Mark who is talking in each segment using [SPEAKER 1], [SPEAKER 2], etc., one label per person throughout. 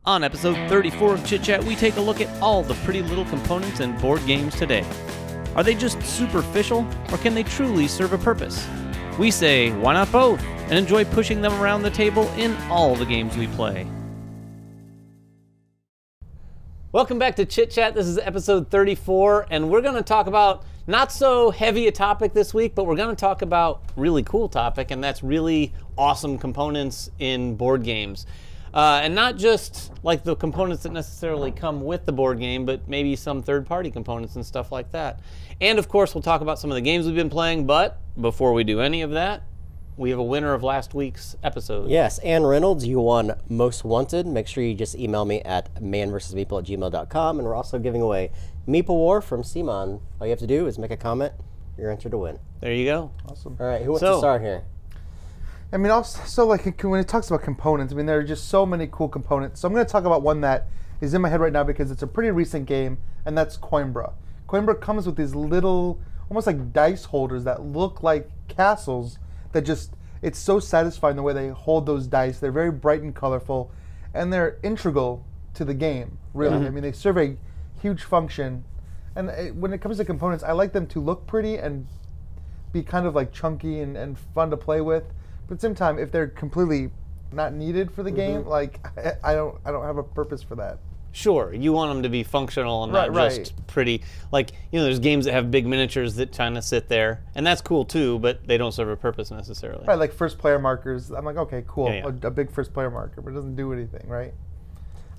[SPEAKER 1] On episode 34 of Chit Chat, we take a look at all the pretty little components in board games today. Are they just superficial, or can they truly serve a purpose? We say, why not both, and enjoy pushing them around the table in all the games we play. Welcome back to Chit Chat. This is episode 34, and we're going to talk about not so heavy a topic this week, but we're going to talk about a really cool topic, and that's really awesome components in board games. And not just like the components that necessarily come with the board game, but maybe some third-party components and stuff like that. And of course, we'll talk about some of the games we've been playing, but before we do any of that, we have a winner of last week's episode.
[SPEAKER 2] Yes, Ann Reynolds, you won Most Wanted. Make sure you just email me at manvsmeeple@gmail.com, and we're also giving away Meeple War from Simon. All you have to do is make a comment. You're entered to win.
[SPEAKER 1] There you go.
[SPEAKER 3] Awesome.
[SPEAKER 2] All right, who wants to start here?
[SPEAKER 3] I mean, also, like, when it talks about components, I mean, there are just so many cool components. So I'm going to talk about one that is in my head right now because it's a pretty recent game, and that's Coimbra. Coimbra comes with these little, almost like dice holders that look like castles that just, it's so satisfying the way they hold those dice. They're very bright and colorful, and they're integral to the game, really. Mm-hmm. I mean, they serve a huge function. And when it comes to components, I like them to look pretty and be kind of like chunky and fun to play with. But at the same time, if they're completely not needed for the game, like I don't have a purpose for that.
[SPEAKER 1] Sure, you want them to be functional and not just pretty. Like, you know, there's games that have big miniatures that kind of sit there, and that's cool too, but they don't serve a purpose necessarily.
[SPEAKER 3] Right, like first player markers. I'm like, okay, cool,
[SPEAKER 1] Yeah.
[SPEAKER 3] A big first player marker, but it doesn't do anything, right?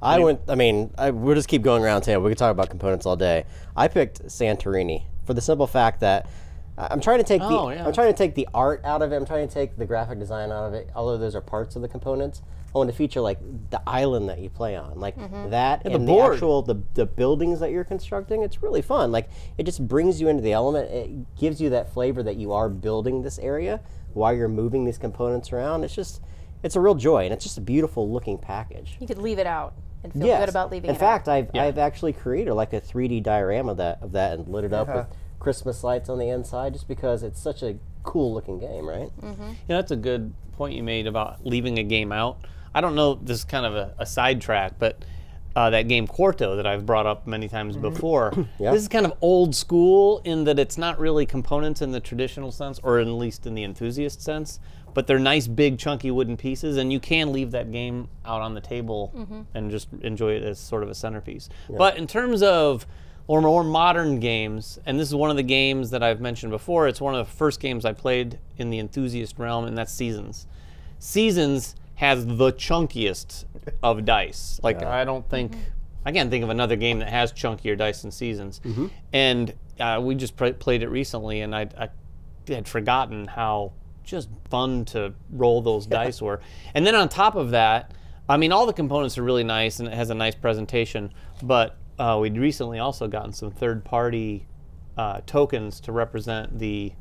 [SPEAKER 2] We'll just keep going around table. We could talk about components all day. I picked Santorini for the simple fact that I'm trying to take I'm trying to take the art out of it. I'm trying to take the graphic design out of it. Although those are parts of the components, I want to feature like the island that you play on, like that, and the actual the buildings that you're constructing. It's really fun. Like, it just brings you into the element. It gives you that flavor that you are building this area while you're moving these components around. It's a real joy, and it's just a beautiful looking package.
[SPEAKER 4] You could leave it out and feel good about leaving it out.
[SPEAKER 2] In fact, I've actually created like a 3D diorama of that and lit it up with Christmas lights on the inside, just because it's such a cool looking game, right?
[SPEAKER 1] Yeah, that's a good point you made about leaving a game out. I don't know, this is kind of a sidetrack, but that game Quarto that I've brought up many times before, this is kind of old school in that it's not really components in the traditional sense, or at least in the enthusiast sense, but they're nice big chunky wooden pieces, and you can leave that game out on the table and just enjoy it as sort of a centerpiece. But in terms of more modern games, and this is one of the games that I've mentioned before, it's one of the first games I played in the enthusiast realm, and that's Seasons. Seasons has the chunkiest of dice. Like, I don't think, I can't think of another game that has chunkier dice than Seasons. And we just played it recently, and I had forgotten how just fun to roll those dice were. And then on top of that, I mean, all the components are really nice, and it has a nice presentation, but we'd recently also gotten some third-party tokens to represent the,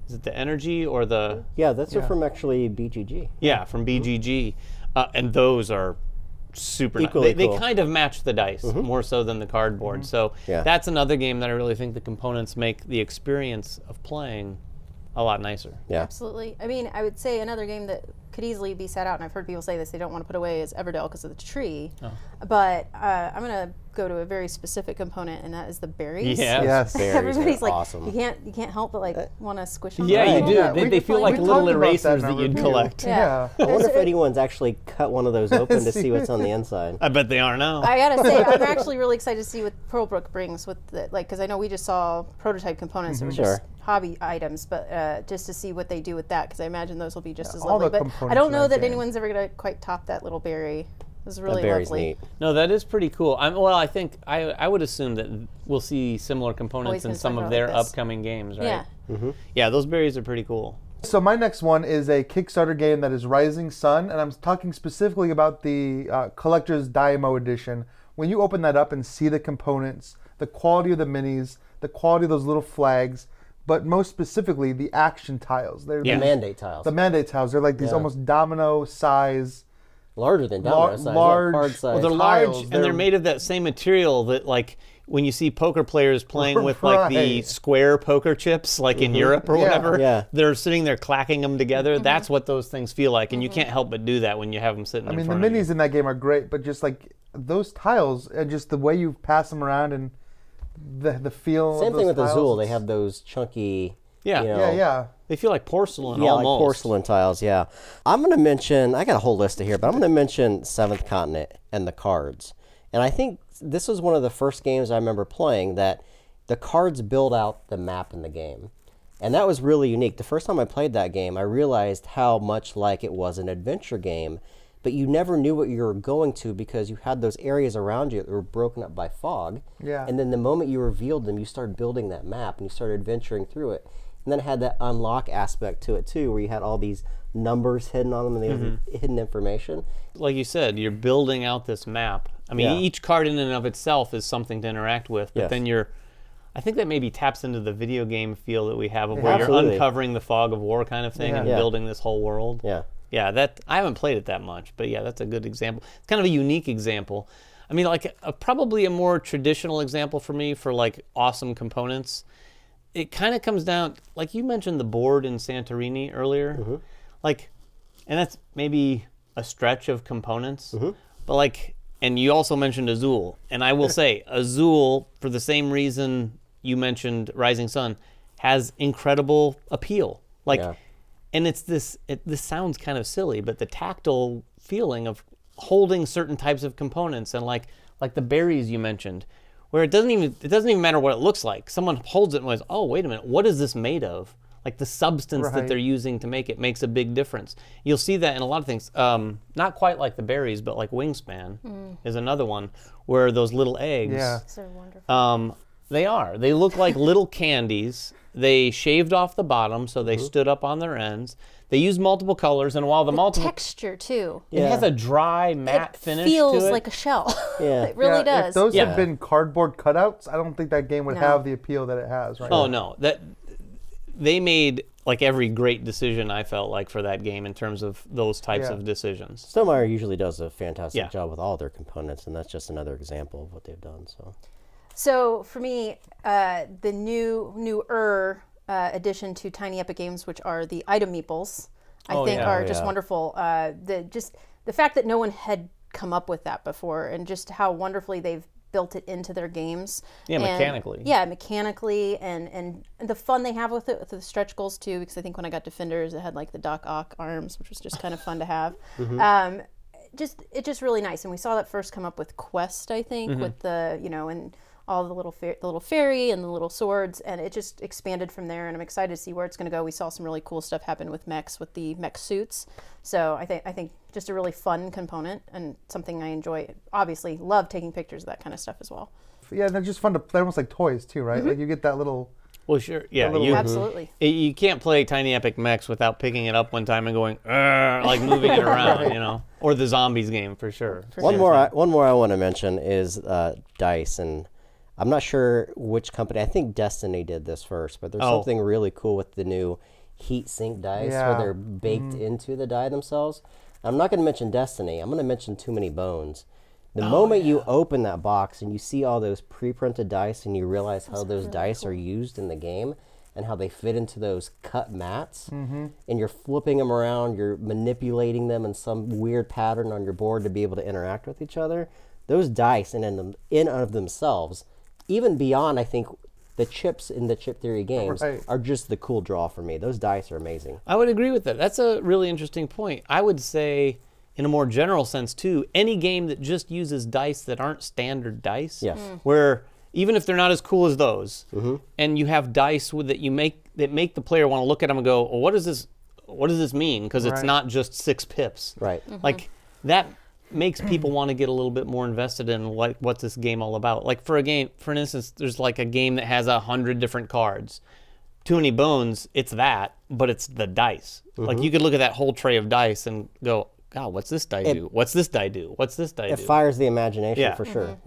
[SPEAKER 1] is it the energy or the?
[SPEAKER 2] Yeah, that's from actually BGG.
[SPEAKER 1] Yeah, from BGG, and those are super nice. They kind of match the dice more so than the cardboard. So that's another game that I really think the components make the experience of playing a lot nicer.
[SPEAKER 2] Yeah,
[SPEAKER 4] absolutely. I mean, I would say another game that could easily be set out, and I've heard people say this, they don't want to put away, is Everdell because of the tree. But I'm going to go to a very specific component, and that is the berries.
[SPEAKER 3] Yes.
[SPEAKER 2] Berries
[SPEAKER 4] Everybody's like,
[SPEAKER 2] awesome.
[SPEAKER 4] you can't help but like want to squish them.
[SPEAKER 1] Yeah, you do.
[SPEAKER 3] Yeah,
[SPEAKER 1] They feel like little erasers that you'd collect.
[SPEAKER 2] I wonder if anyone's actually cut one of those open to see what's on the inside.
[SPEAKER 1] I bet they are now.
[SPEAKER 4] I gotta say, I'm actually really excited to see what Pearlbrook brings with the, like, because I know we just saw prototype components that were just hobby items, but just to see what they do with that, because I imagine those will be just as lovely. But I don't know that anyone's ever gonna quite top that little berry. It was really lovely.
[SPEAKER 2] Neat.
[SPEAKER 1] No, that is pretty cool. Well, I think I would assume that we'll see similar components in some of their upcoming games, right?
[SPEAKER 4] Yeah.
[SPEAKER 1] Yeah, those berries are pretty cool.
[SPEAKER 3] So my next one is a Kickstarter game that is Rising Sun, and I'm talking specifically about the Collector's Daimo Edition. When you open that up and see the components, the quality of the minis, the quality of those little flags, but most specifically the action tiles. They're
[SPEAKER 2] the mandate tiles.
[SPEAKER 3] The mandate tiles. They're like these almost domino size.
[SPEAKER 2] Larger than domino size.
[SPEAKER 3] Large.
[SPEAKER 2] Card size.
[SPEAKER 1] Well, they're large, and they're made of that same material that, like, when you see poker players playing with like the square poker chips, like in Europe or whatever, they're sitting there clacking them together. That's what those things feel like, and you can't help but do that when you have them sitting in front of you.
[SPEAKER 3] I mean, the minis in that game are great, but just like those tiles and just the way you pass them around and the feel.
[SPEAKER 2] Same thing with Azul. They have those chunky.
[SPEAKER 1] They feel like porcelain.
[SPEAKER 2] Yeah,
[SPEAKER 1] almost.
[SPEAKER 2] like porcelain tiles. Yeah. I'm going to mention. I got a whole list of here, but I'm going to mention Seventh Continent and the cards. And I think this was one of the first games I remember playing that the cards build out the map in the game. And that was really unique. The first time I played that game, I realized how much like it was an adventure game, but you never knew what you were going to because you had those areas around you that were broken up by fog.
[SPEAKER 3] Yeah.
[SPEAKER 2] And then the moment you revealed them, you started building that map and you started adventuring through it. And then it had that unlock aspect to it too, where you had all these numbers hidden on them and the hidden information.
[SPEAKER 1] Like you said, you're building out this map. I mean, each card in and of itself is something to interact with, but then I think that maybe taps into the video game feel that we have of where you're uncovering the fog of war kind of thing and building this whole world. Yeah, that I haven't played it that much, but yeah, that's a good example. It's kind of a unique example. I mean, like probably a more traditional example for me for like awesome components. It kind of comes down, like you mentioned the board in Santorini earlier, like, and that's maybe a stretch of components, but like, and you also mentioned Azul, and I will say Azul, for the same reason you mentioned Rising Sun, has incredible appeal. Like, and it's this sounds kind of silly, but the tactile feeling of holding certain types of components and like the berries you mentioned, where it doesn't even matter what it looks like. Someone holds it and goes, oh, wait a minute, what is this made of? Like the substance that they're using to make it makes a big difference. You'll see that in a lot of things. Not quite like the berries, but like Wingspan is another one where those little eggs.
[SPEAKER 4] They're wonderful.
[SPEAKER 1] They look like little candies. They shaved off the bottom so they stood up on their ends. They use multiple colors, and while the
[SPEAKER 4] texture too.
[SPEAKER 1] It has a dry, matte finish to it.
[SPEAKER 4] It feels like a shell. It really does.
[SPEAKER 3] If those had been cardboard cutouts, I don't think that game would have the appeal that it has right now.
[SPEAKER 1] Oh, no. They made like every great decision I felt like for that game in terms of those types of decisions.
[SPEAKER 2] Stonemaier usually does a fantastic job with all their components, and that's just another example of what they've done.
[SPEAKER 4] So for me, the newer addition to Tiny Epic Games, which are the item meeples, I think are just wonderful. The fact that no one had come up with that before, and just how wonderfully they've built it into their games.
[SPEAKER 1] Yeah, mechanically.
[SPEAKER 4] Yeah, mechanically, and the fun they have with it, with the stretch goals too, because I think when I got Defenders, it had like the Doc Ock arms, which was just kind of fun to have. It's just really nice. And we saw that first come up with Quest, I think, with the, and all the little fairy and the little swords, and it just expanded from there, and I'm excited to see where it's going to go. We saw some really cool stuff happen with mechs, with the mech suits. So I think just a really fun component and something I enjoy. Obviously, love taking pictures of that kind of stuff as well.
[SPEAKER 3] Yeah, they're just fun to. They're almost like toys too, right? Like you get that little.
[SPEAKER 1] Well, sure, yeah,
[SPEAKER 4] absolutely.
[SPEAKER 1] You can't play Tiny Epic Mechs without picking it up one time and going, like moving it around, or the Zombies game for sure.
[SPEAKER 2] One more I want to mention is dice, and I'm not sure which company. I think Destiny did this first, but there's something really cool with the new heat sink dice where they're baked into the die themselves. I'm not going to mention Destiny. I'm going to mention Too Many Bones. The moment you open that box and you see all those pre-printed dice and you realize how those dice are used in the game and how they fit into those cut mats, and you're flipping them around, you're manipulating them in some weird pattern on your board to be able to interact with each other, those dice in and of themselves, even beyond, I think, the chips in the Chip Theory games are just the cool draw for me. Those dice are amazing.
[SPEAKER 1] I would agree with that. That's a really interesting point. I would say, in a more general sense too, any game that just uses dice that aren't standard dice, where even if they're not as cool as those, and you have dice that make the player want to look at them and go, well, what does this mean? Because it's not just 6 pips. Like that makes people want to get a little bit more invested in what's this game all about. Like for instance, there's like a game that has 100 different cards. Too Many Bones, it's that, but it's the dice. Like you could look at that whole tray of dice and go, God, what's this die do? What's this die do? What's this die do?
[SPEAKER 2] It fires the imagination for sure.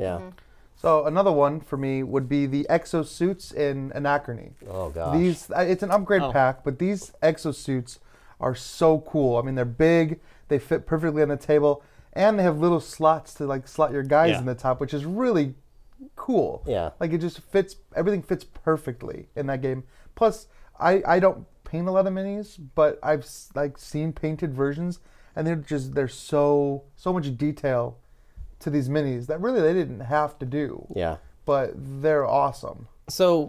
[SPEAKER 3] So another one for me would be the exosuits in Anachrony.
[SPEAKER 2] Oh gosh.
[SPEAKER 3] It's an upgrade pack, but these exosuits are so cool. I mean, they're big, they fit perfectly on the table, and they have little slots to like slot your guys in the top, which is really cool. cool.
[SPEAKER 2] Yeah.
[SPEAKER 3] Like it just fits. Everything fits perfectly in that game. Plus, I don't paint a lot of minis, but I've like seen painted versions, and there's so much detail to these minis that really they didn't have to do.
[SPEAKER 2] Yeah.
[SPEAKER 3] But they're awesome.
[SPEAKER 1] So,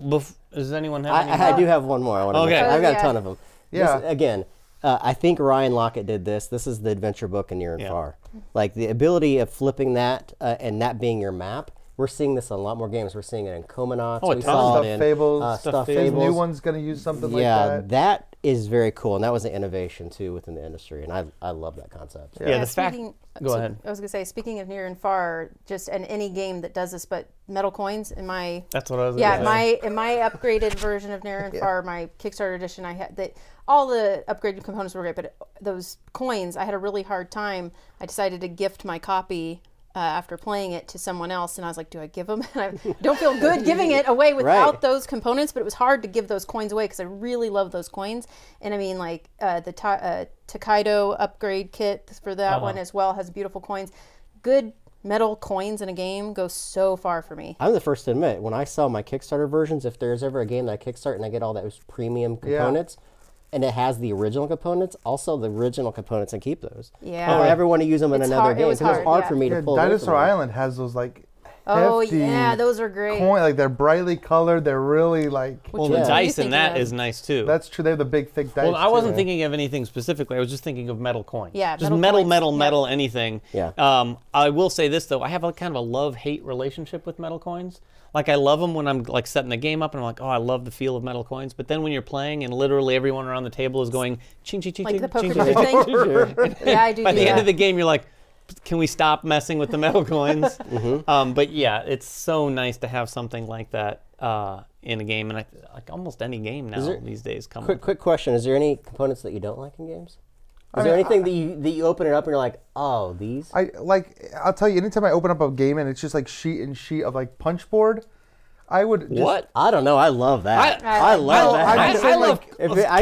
[SPEAKER 1] does anyone have any
[SPEAKER 2] I do have one more. I want to
[SPEAKER 1] Okay.
[SPEAKER 2] I've got a ton of them.
[SPEAKER 3] Yeah.
[SPEAKER 2] This, again, I think Ryan Lockett did this. This is the adventure book in Near and Far. Like the ability of flipping that and that being your map. We're seeing this in a lot more games. We're seeing it in Comanauts.
[SPEAKER 1] Oh,
[SPEAKER 2] we saw it in
[SPEAKER 3] Fables.
[SPEAKER 2] Stuff
[SPEAKER 3] The
[SPEAKER 2] Fables.
[SPEAKER 3] new one's going to use something like
[SPEAKER 2] Yeah,
[SPEAKER 3] that.
[SPEAKER 2] that is very cool, and that was an innovation too within the industry, and I love that concept.
[SPEAKER 1] Yeah, the fact. Go ahead.
[SPEAKER 4] I was going to say, speaking of Near and Far, just in any game that does this, but metal coins in my.
[SPEAKER 1] That's what I was going to say.
[SPEAKER 4] in my upgraded version of Near and Far, my Kickstarter edition, I had that. All the upgraded components were great, but those coins, I had a really hard time. I decided to gift my copy after playing it to someone else, and I was like, do I give them? And I don't feel good giving it away without those components, but it was hard to give those coins away because I really love those coins. And I mean, like the Takedo upgrade kit for that one as well has beautiful coins. Good metal coins in a game goes so far for me.
[SPEAKER 2] I'm the first to admit, when I sell my Kickstarter versions, if there's ever a game that I Kickstart and I get all those premium components, and it has the original components, also the original components, and keep those.
[SPEAKER 4] Yeah.
[SPEAKER 2] I don't ever want to use them in another game because it's hard for me to pull
[SPEAKER 3] Dinosaur Island has those like
[SPEAKER 4] Oh
[SPEAKER 3] hefty
[SPEAKER 4] yeah, those are great.
[SPEAKER 3] like they're brightly colored. They're really like.
[SPEAKER 1] Well, the dice in that is nice too.
[SPEAKER 3] That's true. They have the big thick dice.
[SPEAKER 1] Well, I wasn't thinking of anything specifically. I was just thinking of metal coins.
[SPEAKER 4] Yeah,
[SPEAKER 1] just
[SPEAKER 4] metal
[SPEAKER 1] metal, anything.
[SPEAKER 2] Yeah.
[SPEAKER 1] I will say this though. I have a kind of a love-hate relationship with metal coins. Like I love them when I'm like setting the game up and I'm like, oh, I love the feel of metal coins. But then when you're playing and literally everyone around the table is going ching ching ching
[SPEAKER 4] like
[SPEAKER 1] ching,
[SPEAKER 4] the poker
[SPEAKER 1] ching,
[SPEAKER 4] thing. Yeah, I do.
[SPEAKER 1] By the end of the game, you're like, can we stop messing with the metal coins? But yeah, it's so nice to have something like that in a game, and like almost any game now these days.
[SPEAKER 2] Quick question: is there any components that you don't like in games? Is there anything that you open it up and you're like, oh, these?
[SPEAKER 3] I'll tell you, anytime I open up a game and it's just like sheet and sheet of like punch board, I would just,
[SPEAKER 1] What?
[SPEAKER 2] I don't know. I love that. I love that.
[SPEAKER 1] I love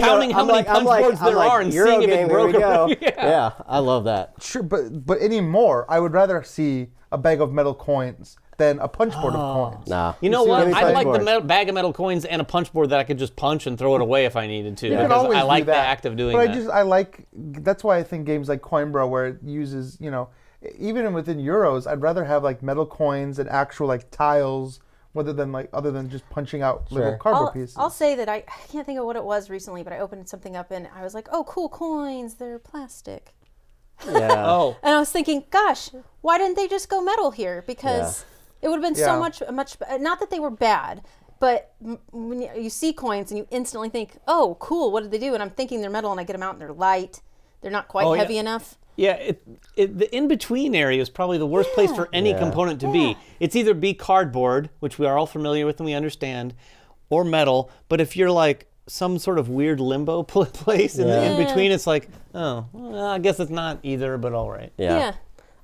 [SPEAKER 1] counting how many punch boards there are and seeing if it broke.
[SPEAKER 2] Yeah, I love that.
[SPEAKER 3] Sure, but anymore, I would rather see a bag of metal coins than a punch board of coins.
[SPEAKER 2] Nah.
[SPEAKER 1] You know what? I like the bag of metal coins and a punch board that I could just punch and throw it away if I needed to. Because I like the act of doing that.
[SPEAKER 3] But that's why I think games like Coimbra, where it uses, even within Euros, I'd rather have like metal coins and actual like tiles other than just punching out little cardboard pieces.
[SPEAKER 4] I'll say that I can't think of what it was recently, but I opened something up and I was like, oh, cool coins, they're plastic.
[SPEAKER 2] Yeah.
[SPEAKER 4] And I was thinking, gosh, why didn't they just go metal here? Because it would have been so much, not that they were bad, but when you see coins and you instantly think, oh, cool, what did they do? And I'm thinking they're metal and I get them out and they're light. They're not quite heavy enough.
[SPEAKER 1] Yeah, the in-between area is probably the worst place for any component to be. It's either be cardboard, which we are all familiar with and we understand, or metal. But if you're like some sort of weird limbo place in the in-between, it's like, oh, well, I guess it's not either, but all right.
[SPEAKER 2] Yeah.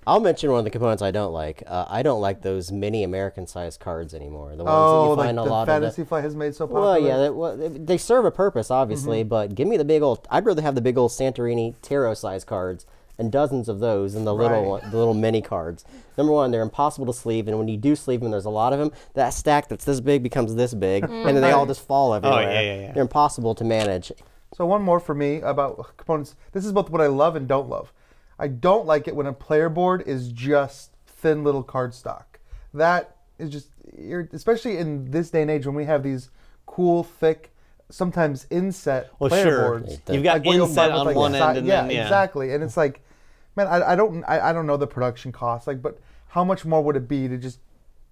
[SPEAKER 2] I'll mention one of the components I don't like. I don't like those mini American-sized cards anymore. The ones that you find a lot of.
[SPEAKER 3] Fantasy Flight has made so popular.
[SPEAKER 2] Well, yeah, they serve a purpose, obviously, but give me the big old. I'd rather have the big old Santorini tarot-sized cards and dozens of those than the little mini cards. Number one, they're impossible to sleeve, and when you do sleeve them, there's a lot of them. That stack that's this big becomes this big, and then they all just fall everywhere.
[SPEAKER 1] Oh, yeah.
[SPEAKER 2] They're impossible to manage.
[SPEAKER 3] So one more for me about components. This is both what I love and don't love. I don't like it when a player board is just thin little cardstock. That is just, especially in this day and age when we have these cool, thick, sometimes inset player boards.
[SPEAKER 1] You've got inset on one end, and then
[SPEAKER 3] exactly. And it's like, man, I don't know the production cost, but how much more would it be to just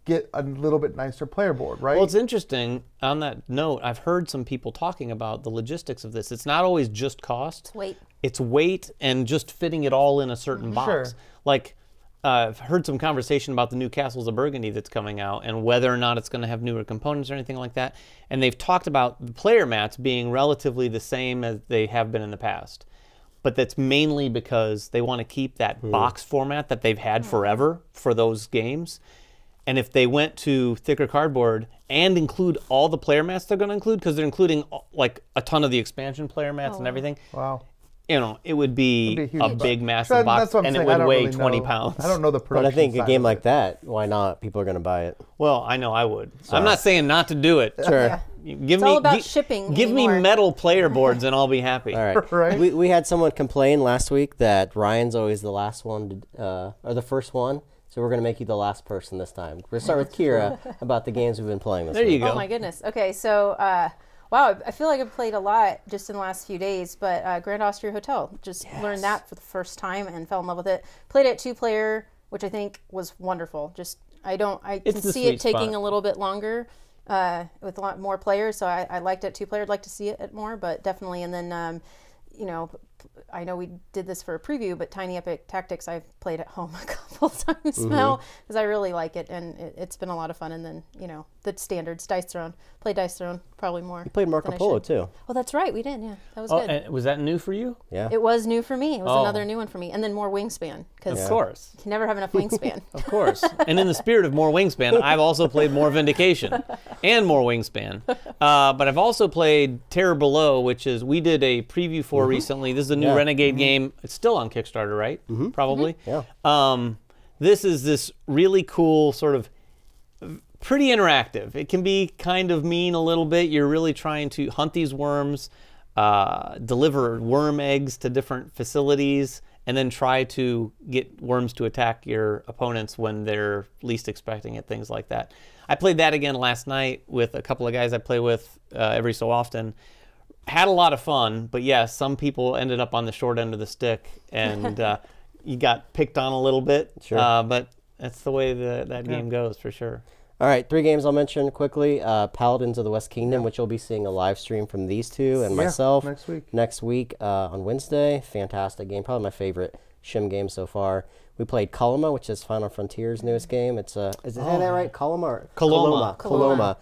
[SPEAKER 3] get a little bit nicer player board, right?
[SPEAKER 1] Well, it's interesting. On that note, I've heard some people talking about the logistics of this. It's not always just cost. It's weight and just fitting it all in a certain box.
[SPEAKER 3] Sure.
[SPEAKER 1] Like, I've heard some conversation about the new Castles of Burgundy that's coming out and whether or not it's going to have newer components or anything like that. And they've talked about the player mats being relatively the same as they have been in the past. But that's mainly because they want to keep that box format that they've had forever for those games. And if they went to thicker cardboard and include all the player mats they're going to include, because they're including like a ton of the expansion player mats and everything.
[SPEAKER 3] Wow.
[SPEAKER 1] you know, it would be a big, massive box, and it would weigh 20 pounds.
[SPEAKER 3] I don't know the production.
[SPEAKER 2] But I think a game like that, why not? People are going to buy it.
[SPEAKER 1] Well, I know I would. So. I'm not saying not to do it.
[SPEAKER 2] Sure.
[SPEAKER 4] It's all about shipping.
[SPEAKER 1] Give me metal player boards, and I'll be happy.
[SPEAKER 2] All right.
[SPEAKER 3] Right.
[SPEAKER 2] We had someone complain last week that Ryan's always the last one, or the first one. So we're going to make you the last person this time. We're going to start with Kira about the games we've been playing this week.
[SPEAKER 1] There you go.
[SPEAKER 4] Oh, my goodness. Okay, so, wow, I feel like I've played a lot just in the last few days, but Grand Austria Hotel, just learned that for the first time and fell in love with it. Played it 2-player, which I think was wonderful. Just, I can see it taking a little bit longer with a lot more players, so I liked it 2-player. I'd like to see it more, but definitely. And then, you know, I know we did this for a preview, but Tiny Epic Tactics I've played at home a couple times now because I really like it, and it's been a lot of fun. And then, you know, the standards, Dice Throne. Played Dice Throne probably more.
[SPEAKER 2] You played Marco Polo too.
[SPEAKER 4] Oh, that's right, we did. Yeah, that was good.
[SPEAKER 1] And was that new for you?
[SPEAKER 2] Yeah,
[SPEAKER 4] it was new for me. It was another new one for me, and then more Wingspan because
[SPEAKER 1] of course
[SPEAKER 4] you can never have enough Wingspan.
[SPEAKER 1] Of course, and in the spirit of more Wingspan, I've also played more Vindication and more Wingspan. But I've also played Terror Below, which is we did a preview for recently. This is a new Renegade game. It's still on Kickstarter, right? Probably.
[SPEAKER 2] Yeah.
[SPEAKER 1] This is this really cool sort of pretty interactive. It can be kind of mean a little bit. You're really trying to hunt these worms, deliver worm eggs to different facilities, and then try to get worms to attack your opponents when they're least expecting it, things like that. I played that again last night with a couple of guys I play with every so often. Had a lot of fun, but yes, some people ended up on the short end of the stick, and you got picked on a little bit. Sure. But that's the way that game goes, for sure.
[SPEAKER 2] All right, 3 games I'll mention quickly. Paladins of the West Kingdom, which you'll be seeing a live stream from these two and myself next week on Wednesday. Fantastic game, probably my favorite Shim game so far. We played Coloma, which is Final Frontier's newest game. It's is it that right? Coloma or Coloma.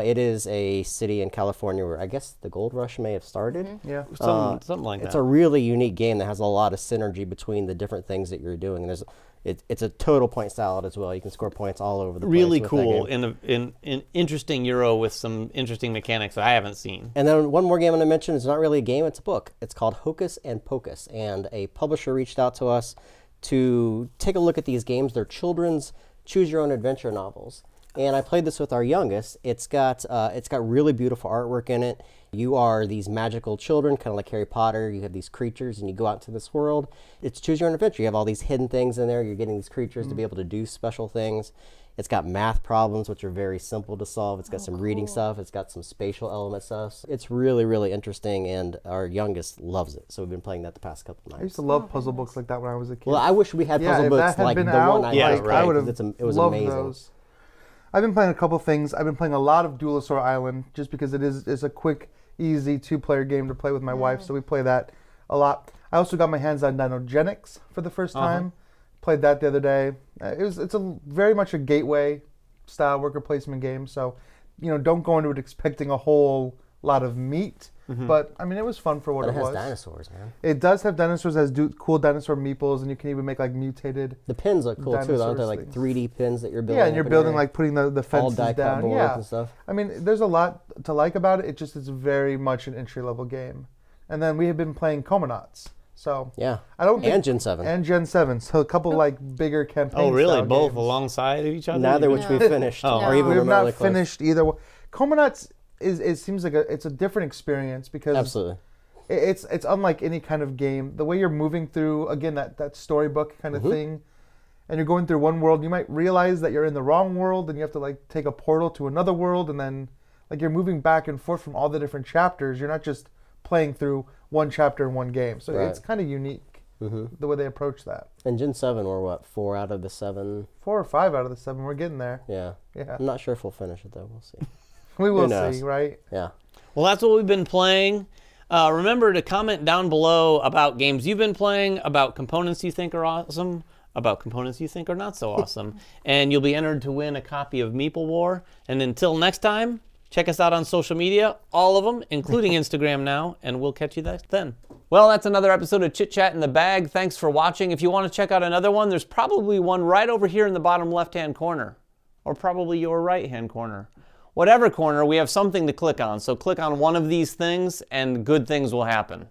[SPEAKER 2] It is a city in California where I guess the gold rush may have started.
[SPEAKER 3] Yeah,
[SPEAKER 1] something like that.
[SPEAKER 2] It's a really unique game that has a lot of synergy between the different things that you're doing. And it's a total point salad as well. You can score points all over the place.
[SPEAKER 1] Really cool, in an interesting Euro with some interesting mechanics that I haven't seen.
[SPEAKER 2] And then one more game I'm going to mention. It's not really a game, it's a book. It's called Hocus and Pocus. And a publisher reached out to us to take a look at these games. They're children's choose-your-own-adventure novels. And I played this with our youngest. It's got really beautiful artwork in it. You are these magical children, kind of like Harry Potter. You have these creatures, and you go out into this world. It's choose your own adventure. You have all these hidden things in there. You're getting these creatures to be able to do special things. It's got math problems, which are very simple to solve. It's got some reading stuff. It's got some spatial element stuff. It's really, really interesting, and our youngest loves it. So we've been playing that the past couple of nights.
[SPEAKER 3] I used to love puzzle books like that when I was a kid.
[SPEAKER 2] Well, I wish we had puzzle books like the one I had.
[SPEAKER 3] I would have
[SPEAKER 2] it was amazing.
[SPEAKER 3] Those. I've been playing a couple things. I've been playing a lot of Duelosaur Island just because it's a quick, easy 2-player game to play with my wife, so we play that a lot. I also got my hands on Dinogenics for the first time. Played that the other day. It's very much a gateway style worker placement game, so you know, don't go into it expecting a whole lot of meat. But I mean, it was fun for what it was.
[SPEAKER 2] It has dinosaurs, man.
[SPEAKER 3] It does have dinosaurs. It has cool dinosaur meeples, and you can even make like mutated.
[SPEAKER 2] The pins look cool too. Aren't they like 3D pins that you're building?
[SPEAKER 3] Yeah, and you're building like putting the fences down. Yeah,
[SPEAKER 2] and stuff.
[SPEAKER 3] I mean, there's a lot to like about it. It's very much an entry level game. And then we have been playing Comonauts. So
[SPEAKER 2] yeah,
[SPEAKER 3] I don't think,
[SPEAKER 2] and Gen 7.
[SPEAKER 3] And Gen 7. So a couple like bigger campaigns.
[SPEAKER 1] Oh, really? Both alongside of each other?
[SPEAKER 2] Neither which we finished. Or even
[SPEAKER 3] we have
[SPEAKER 2] remotely
[SPEAKER 3] not finished either. Comonauts it seems like it's a different experience because
[SPEAKER 2] absolutely
[SPEAKER 3] it's unlike any kind of game. The way you're moving through, again, that storybook kind of thing, and you're going through one world, you might realize that you're in the wrong world and you have to like take a portal to another world, and then like you're moving back and forth from all the different chapters. You're not just playing through one chapter in one game. So it's kind of unique the way they approach that.
[SPEAKER 2] And Gen 7 were what, 4 out of the 7?
[SPEAKER 3] 4 or 5 out of the 7. We're getting there.
[SPEAKER 2] Yeah. I'm not sure if we'll finish it though. We'll see.
[SPEAKER 3] We will see, right?
[SPEAKER 2] Yeah.
[SPEAKER 1] Well, that's what we've been playing. Remember to comment down below about games you've been playing, about components you think are awesome, about components you think are not so awesome. And you'll be entered to win a copy of Meeple War. And until next time, check us out on social media, all of them, including Instagram now, and we'll catch you then. Well, that's another episode of Chit Chat in the Bag. Thanks for watching. If you want to check out another one, there's probably one right over here in the bottom left-hand corner, or probably your right-hand corner. Whatever corner, we have something to click on. So click on one of these things and good things will happen.